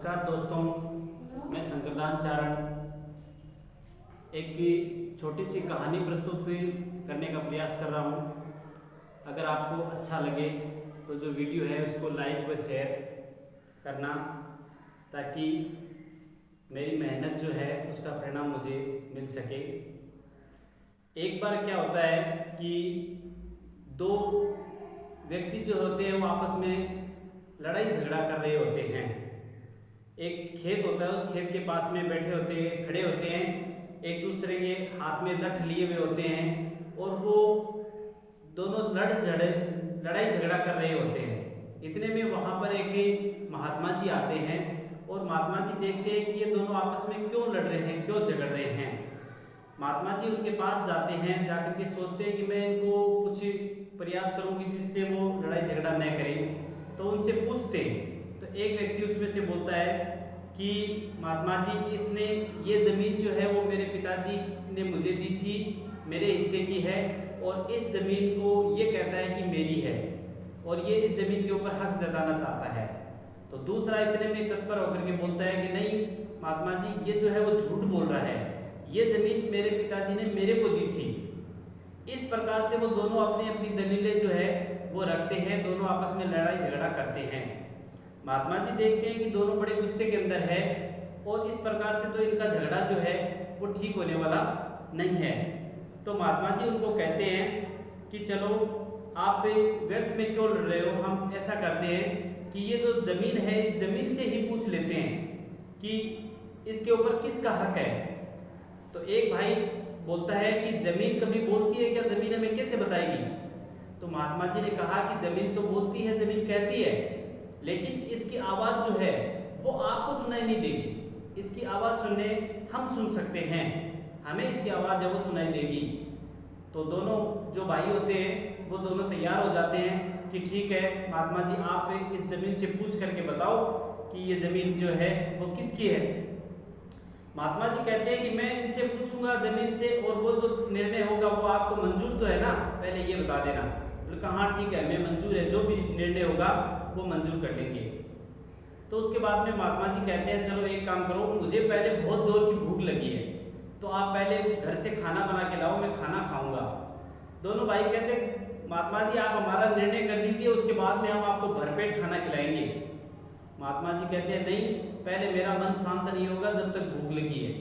नमस्कार दोस्तों, मैं शंकरदान चारण एक छोटी सी कहानी प्रस्तुत करने का प्रयास कर रहा हूँ। अगर आपको अच्छा लगे तो जो वीडियो है उसको लाइक व शेयर करना, ताकि मेरी मेहनत जो है उसका परिणाम मुझे मिल सके। एक बार क्या होता है कि दो व्यक्ति जो होते हैं वो आपस में लड़ाई झगड़ा कर रहे होते हैं। एक खेत होता है, उस खेत के पास में बैठे होते हैं, खड़े होते हैं, एक दूसरे के हाथ में लठ लिए हुए होते हैं और वो दोनों लड़ाई झगड़ा कर रहे होते हैं। इतने में वहाँ पर एक महात्मा जी आते हैं और महात्मा जी देखते हैं कि ये दोनों आपस में क्यों लड़ रहे हैं, क्यों झगड़ रहे हैं। महात्मा जी उनके पास जाते हैं, जाकर के सोचते हैं कि मैं इनको कुछ प्रयास करूँगी जिससे वो लड़ाई झगड़ा न करें। तो उनसे पूछते हैं, तो एक व्यक्ति उसमें से बोलता है कि महात्मा जी, इसने ये ज़मीन जो है वो मेरे पिताजी ने मुझे दी थी, मेरे हिस्से की है, और इस ज़मीन को ये कहता है कि मेरी है और ये इस ज़मीन के ऊपर हक जताना चाहता है। तो दूसरा इतने में तत्पर होकर के बोलता है कि नहीं महात्मा जी, ये जो है वो झूठ बोल रहा है, ये ज़मीन मेरे पिताजी ने मेरे को दी थी। इस प्रकार से वो दोनों अपनी अपनी दलीलें जो है वो रखते हैं, दोनों आपस में लड़ाई झगड़ा करते हैं। महात्मा जी देखते हैं कि दोनों बड़े गुस्से के अंदर है और इस प्रकार से तो इनका झगड़ा जो है वो ठीक होने वाला नहीं है। तो महात्मा जी उनको कहते हैं कि चलो आप व्यर्थ में क्यों लड़ रहे हो, हम ऐसा करते हैं कि ये जो ज़मीन है इस ज़मीन से ही पूछ लेते हैं कि इसके ऊपर किसका हक है। तो एक भाई बोलता है कि ज़मीन कभी बोलती है क्या, ज़मीन हमें कैसे बताएगी। तो महात्मा जी ने कहा कि ज़मीन तो बोलती है, ज़मीन कहती है, लेकिन इसकी आवाज़ जो है वो आपको सुनाई नहीं देगी। इसकी आवाज़ सुनने हम सुन सकते हैं, हमें इसकी आवाज़ है वो सुनाई देगी। तो दोनों जो भाई होते हैं वो दोनों तैयार हो जाते हैं कि ठीक है महात्मा जी, आप इस ज़मीन से पूछ करके बताओ कि ये ज़मीन जो है वो किसकी है। महात्मा जी कहते हैं कि मैं इनसे पूछूंगा ज़मीन से, और वो जो निर्णय होगा वो आपको मंजूर तो है ना, पहले ये बता देना। बोले कहा हाँ ठीक है, मैं मंजूर है, जो भी निर्णय होगा वो मंजूर कर लेंगे। तो उसके बाद में महात्मा जी कहते हैं चलो एक काम करो, मुझे पहले बहुत जोर की भूख लगी है, तो आप पहले घर से खाना बना के लाओ, मैं खाना खाऊंगा। दोनों भाई कहते हैं महात्मा जी आप हमारा निर्णय कर दीजिए, उसके बाद में हम आपको भरपेट खाना खिलाएंगे। महात्मा जी कहते हैं नहीं, पहले मेरा मन शांत नहीं होगा जब तक भूख लगी है,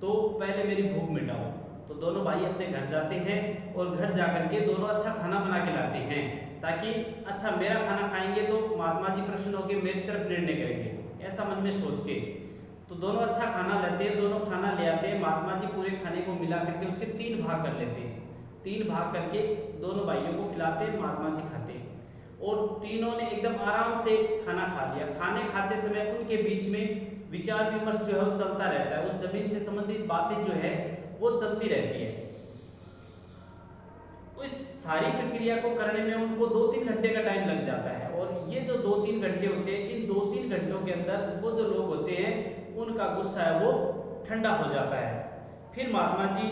तो पहले मेरी भूख मिटाओ। तो दोनों भाई अपने घर जाते हैं और घर जाकर के दोनों अच्छा खाना बना के लाते हैं, ताकि अच्छा मेरा खाना खाएंगे तो महात्मा जी प्रसन्न होकर मेरी तरफ निर्णय करेंगे, ऐसा मन में सोच के। तो दोनों अच्छा खाना लेते हैं, दोनों खाना ले आते हैं। महात्मा जी पूरे खाने को मिला करके उसके 3 भाग कर लेते हैं, 3 भाग करके दोनों भाइयों को खिलाते हैं, महात्मा जी खाते हैं। और तीनों ने एकदम आराम से खाना खा लिया। खाने खाते समय उनके बीच में विचार विमर्श जो है वो चलता रहता है, उस जमीन से संबंधित बातें जो है वो चलती रहती है। उस सारी प्रक्रिया को करने में उनको 2-3 घंटे का टाइम लग जाता है, और ये जो 2-3 घंटे होते हैं, इन 2-3 घंटों के अंदर वो जो लोग होते हैं उनका गुस्सा है वो ठंडा हो जाता है। फिर महात्मा जी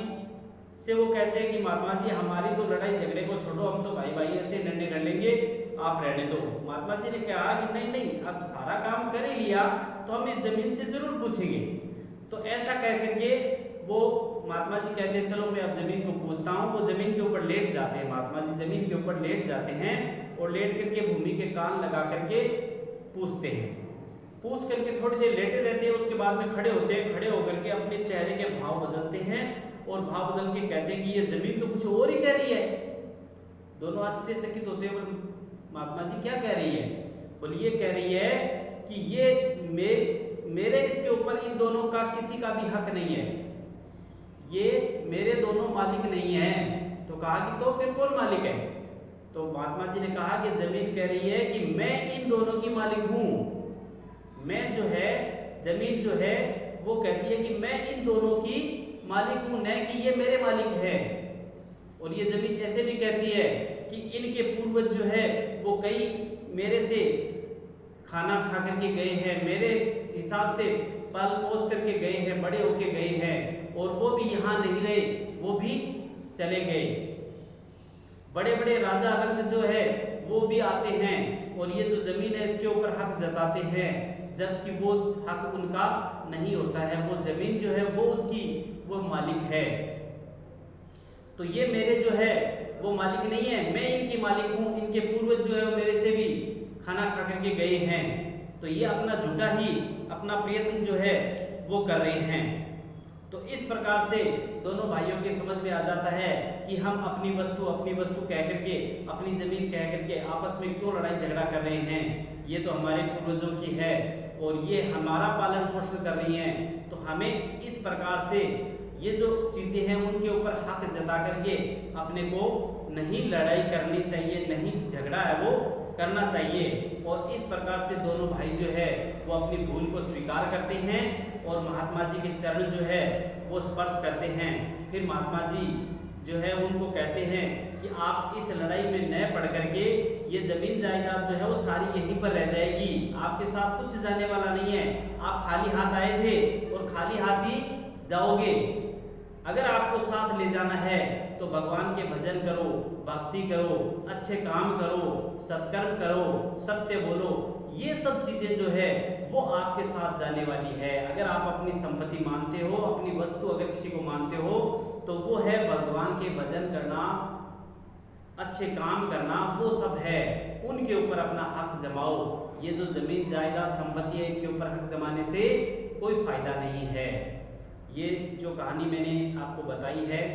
से वो कहते हैं कि महात्मा जी हमारी तो लड़ाई झगड़े को छोड़ो, हम तो भाई भाई ऐसे निर्णय कर लेंगे, आप रहने दो। महात्मा जी ने कहा कि नहीं नहीं, अब सारा काम कर ही लिया तो हम इस जमीन से जरूर पूछेंगे। तो ऐसा कह करके वो महात्मा जी कहते हैं चलो मैं अब जमीन को पूछता हूँ। वो जमीन के ऊपर लेट जाते हैं, महात्मा जी जमीन के ऊपर लेट जाते हैं और लेट करके भूमि के कान लगा करके पूछते हैं। पूछ करके थोड़ी देर लेटे रहते हैं, उसके बाद में खड़े होते हैं। खड़े होकर के अपने चेहरे के भाव बदलते हैं और भाव बदल के कहते हैं कि ये जमीन तो कुछ और ही कह रही है। दोनों आश्चर्यचकित होते हैं, महात्मा जी क्या कह रही है। बोले ये कह रही है कि ये मेरे इसके ऊपर इन दोनों का किसी का भी हक नहीं है, ये मेरे दोनों मालिक नहीं हैं। तो कहा कि तो फिर कौन मालिक है। तो महात्मा जी ने कहा कि जमीन कह रही है कि मैं इन दोनों की मालिक हूँ। मैं जो है, जमीन जो है वो कहती है कि मैं इन दोनों की मालिक हूँ, न कि ये मेरे मालिक है। और ये जमीन ऐसे भी कहती है कि इनके पूर्वज जो है वो कई मेरे से खाना खा करके गए हैं, मेरे हिसाब से पल पोस करके गए हैं, बड़े होके गए हैं, और वो भी यहाँ नहीं रहे, वो भी चले गए। बड़े बड़े राजा रंग जो है वो भी आते हैं और ये जो जमीन है इसके ऊपर हक जताते हैं। जबकि वो हक उनका नहीं होता है, वो जमीन जो है वो उसकी वो मालिक है। तो ये मेरे जो है वो मालिक नहीं है, मैं इनकी मालिक हूँ, इनके पूर्वज जो है मेरे से भी खाना खा करके गए हैं। तो ये अपना झूठा ही अपना प्रयत्न जो है वो कर रहे हैं। तो इस प्रकार से दोनों भाइयों के समझ में आ जाता है कि हम अपनी वस्तु कह करके, अपनी जमीन कह करके आपस में क्यों लड़ाई झगड़ा कर रहे हैं। ये तो हमारे पूर्वजों की है और ये हमारा पालन पोषण कर रही हैं। तो हमें इस प्रकार से ये जो चीजें हैं उनके ऊपर हक जता करके अपने को नहीं लड़ाई करनी चाहिए, नहीं झगड़ा है वो करना चाहिए। और इस प्रकार से दोनों भाई जो है वो अपनी भूल को स्वीकार करते हैं और महात्मा जी के चरण जो है वो स्पर्श करते हैं। फिर महात्मा जी जो है उनको कहते हैं कि आप इस लड़ाई में न पड़ करके ये जमीन जायदाद जो है वो सारी यहीं पर रह जाएगी, आपके साथ कुछ जाने वाला नहीं है। आप खाली हाथ आए थे और खाली हाथ ही जाओगे। अगर आपको साथ ले जाना है तो भगवान के भजन करो, भक्ति करो, अच्छे काम करो, सत्कर्म करो, सत्य बोलो। ये सब चीजें जो है वो आपके साथ जाने वाली है। अगर आप अपनी संपत्ति मानते हो, अपनी वस्तु अगर किसी को मानते हो, तो वो है भगवान के भजन करना, अच्छे काम करना, वो सब है। उनके ऊपर अपना हक जमाओ। ये जो जमीन जायदाद संपत्ति है इनके ऊपर हक जमाने से कोई फायदा नहीं है। ये जो कहानी मैंने आपको बताई है